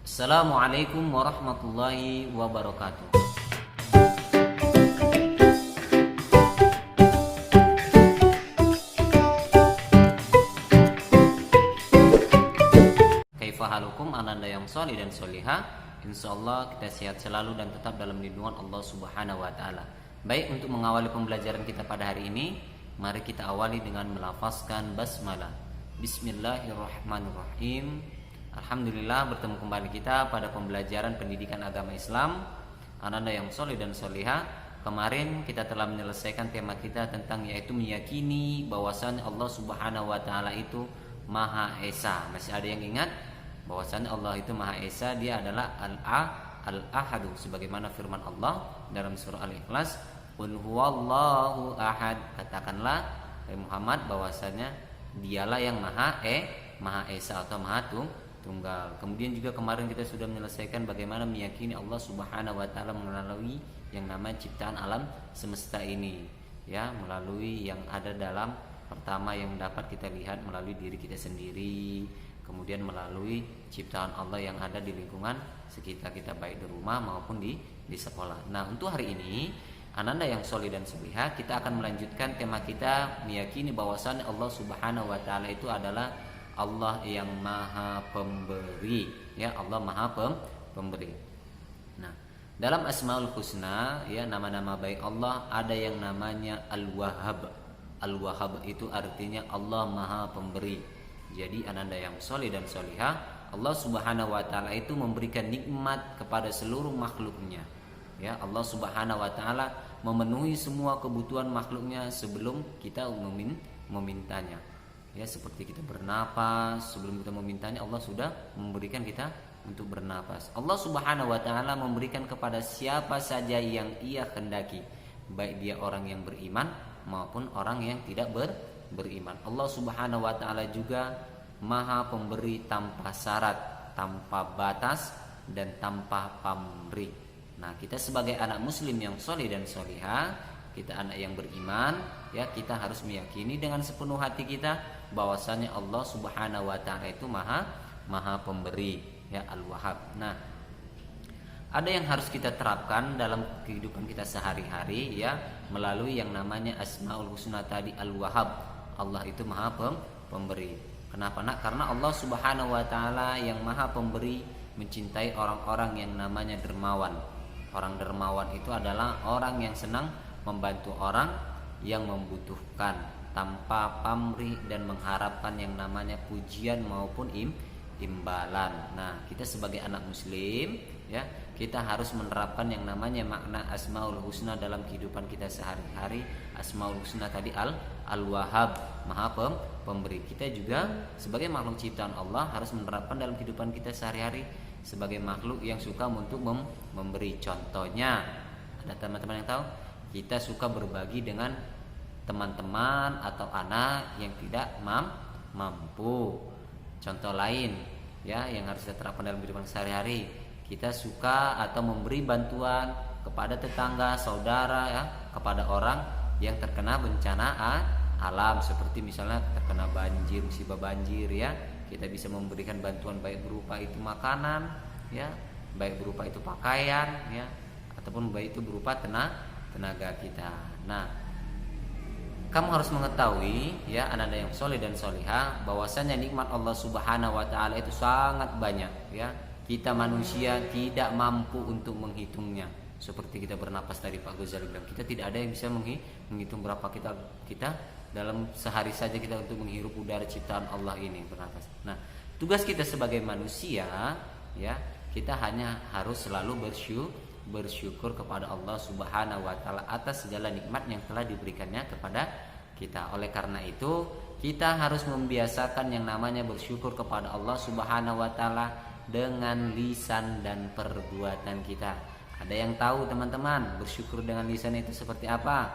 Assalamualaikum warahmatullahi wabarakatuh. Kaifahalukum ananda yang solih dan solihah. Insyaallah kita sehat selalu dan tetap dalam lindungan Allah Subhanahu wa taala. Baik, untuk mengawali pembelajaran kita pada hari ini, mari kita awali dengan melafazkan basmalah. Bismillahirrahmanirrahim. Alhamdulillah, bertemu kembali kita pada pembelajaran pendidikan agama Islam ananda yang soleh dan solihah. Kemarin kita telah menyelesaikan tema kita tentang yaitu meyakini bahwasannya Allah Subhanahu wa taala itu Maha Esa. Masih ada yang ingat bahwasannya Allah itu Maha Esa? Dia adalah Al-Ahadu, sebagaimana firman Allah dalam surah Al-Ikhlas, qul huwallahu ahad. Katakanlah Muhammad bahwasanya dialah yang Maha Esa atau Maha Tunggal. Kemudian juga kemarin kita sudah menyelesaikan bagaimana meyakini Allah Subhanahu wa taala melalui yang namanya ciptaan alam semesta ini, ya, melalui yang ada dalam pertama yang dapat kita lihat melalui diri kita sendiri, kemudian melalui ciptaan Allah yang ada di lingkungan sekitar kita, baik di rumah maupun di sekolah. Nah, untuk hari ini ananda yang soleh dan solihah, kita akan melanjutkan tema kita meyakini bahwasannya Allah Subhanahu wa taala itu adalah Allah yang Maha Pemberi, ya, Allah Maha Pemberi. Nah, dalam Asmaul Husna, ya, nama-nama baik Allah ada yang namanya Al-Wahhab. Al-Wahhab itu artinya Allah Maha Pemberi. Jadi ananda yang soleh dan solihah, Allah Subhanahu wa taala itu memberikan nikmat kepada seluruh makhluknya. Ya, Allah Subhanahu wa taala memenuhi semua kebutuhan makhluknya sebelum kita memintanya. Ya, seperti kita bernapas, sebelum kita memintanya Allah sudah memberikan kita untuk bernapas. Allah Subhanahu wa taala memberikan kepada siapa saja yang Ia kehendaki, baik dia orang yang beriman maupun orang yang tidak beriman. Allah Subhanahu wa taala juga Maha Pemberi tanpa syarat, tanpa batas, dan tanpa pamrih. Nah, kita sebagai anak muslim yang soleh dan solihah, kita anak yang beriman, ya, kita harus meyakini dengan sepenuh hati kita bahwasanya Allah Subhanahu wa taala itu Maha Pemberi, ya, Al-Wahhab. Nah, ada yang harus kita terapkan dalam kehidupan kita sehari-hari, ya, melalui yang namanya Asmaul Husna tadi, Al-Wahhab. Allah itu Maha Pemberi. Kenapa, nak? Karena Allah Subhanahu wa taala yang Maha Pemberi mencintai orang-orang yang namanya dermawan. Orang dermawan itu adalah orang yang senang membantu orang yang membutuhkan tanpa pamrih dan mengharapkan yang namanya pujian maupun imbalan. Nah, kita sebagai anak muslim, ya, kita harus menerapkan yang namanya makna Asmaul Husna dalam kehidupan kita sehari-hari. Asmaul Husna tadi Al-Wahhab, Maha Pemberi. Kita juga sebagai makhluk ciptaan Allah harus menerapkan dalam kehidupan kita sehari-hari sebagai makhluk yang suka untuk memberi. Contohnya, ada teman-teman yang tahu, kita suka berbagi dengan teman-teman atau anak yang tidak mampu. Contoh lain, ya, yang harus kita terapkan dalam kehidupan sehari-hari, kita suka atau memberi bantuan kepada tetangga, saudara, ya, kepada orang yang terkena bencana alam, seperti misalnya terkena banjir, musibah banjir, ya, kita bisa memberikan bantuan baik berupa itu makanan, ya, baik berupa itu pakaian, ya, ataupun baik itu berupa tenaga kita. Nah, kamu harus mengetahui, ya, ananda yang soleh dan solihah, bahwasanya nikmat Allah Subhanahu wa taala itu sangat banyak, ya. Kita manusia tidak mampu untuk menghitungnya. Seperti kita bernapas tadi, Pak Ghazali bilang, kita tidak ada yang bisa menghitung berapa kita dalam sehari saja kita untuk menghirup udara ciptaan Allah ini, bernapas. Nah, tugas kita sebagai manusia, ya, kita hanya harus selalu bersyukur kepada Allah Subhanahu wa taala atas segala nikmat yang telah diberikannya kepada kita. Oleh karena itu, kita harus membiasakan yang namanya bersyukur kepada Allah Subhanahu wa taala dengan lisan dan perbuatan kita. Ada yang tahu, teman-teman, bersyukur dengan lisan itu seperti apa?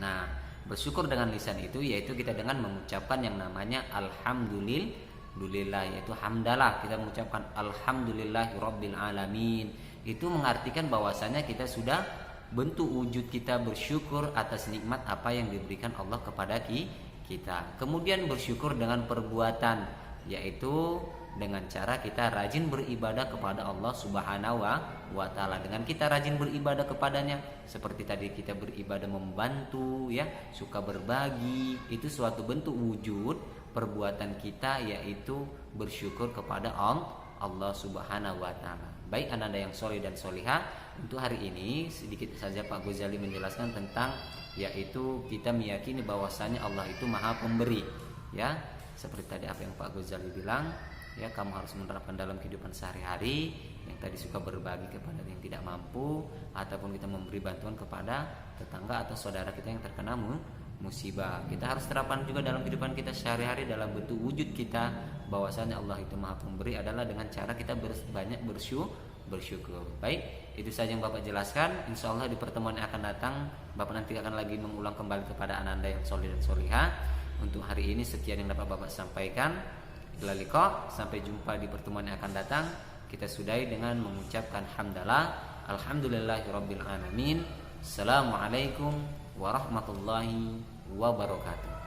Nah, bersyukur dengan lisan itu yaitu kita dengan mengucapkan yang namanya alhamdulillah, yaitu hamdalah. Kita mengucapkan alhamdulillahirabbil alamin. Itu mengartikan bahwasanya kita sudah bentuk wujud kita bersyukur atas nikmat apa yang diberikan Allah kepada kita. Kemudian bersyukur dengan perbuatan, yaitu dengan cara kita rajin beribadah kepada Allah Subhanahu wa taala. Dengan kita rajin beribadah kepadanya, seperti tadi kita beribadah membantu ya, suka berbagi, itu suatu bentuk wujud perbuatan kita, yaitu bersyukur kepada Allah Subhanahu wa taala. Baik ananda yang soleh dan solihah, untuk hari ini sedikit saja Pak Ghazali menjelaskan tentang, yaitu kita meyakini bahwasanya Allah itu Maha Pemberi ya. Seperti tadi apa yang Pak Ghazali bilang ya, kamu harus menerapkan dalam kehidupan sehari-hari. Yang tadi suka berbagi kepada yang tidak mampu, ataupun kita memberi bantuan kepada tetangga atau saudara kita yang terkena musibah. Kita harus terapkan juga dalam kehidupan kita sehari-hari, dalam bentuk wujud kita bahwasanya Allah itu Maha Pemberi adalah dengan cara kita banyak bersyukur. Baik, itu saja yang Bapak jelaskan. Insya Allah di pertemuan yang akan datang Bapak nanti akan lagi mengulang kembali kepada ananda yang soleh dan solihah. Untuk hari ini sekian yang dapat Bapak sampaikan. Ila liqa, sampai jumpa di pertemuan yang akan datang. Kita sudahi dengan mengucapkan hamdalah, alhamdulillahirabbil alamin. Assalamualaikum warahmatullahi wabarakatuh.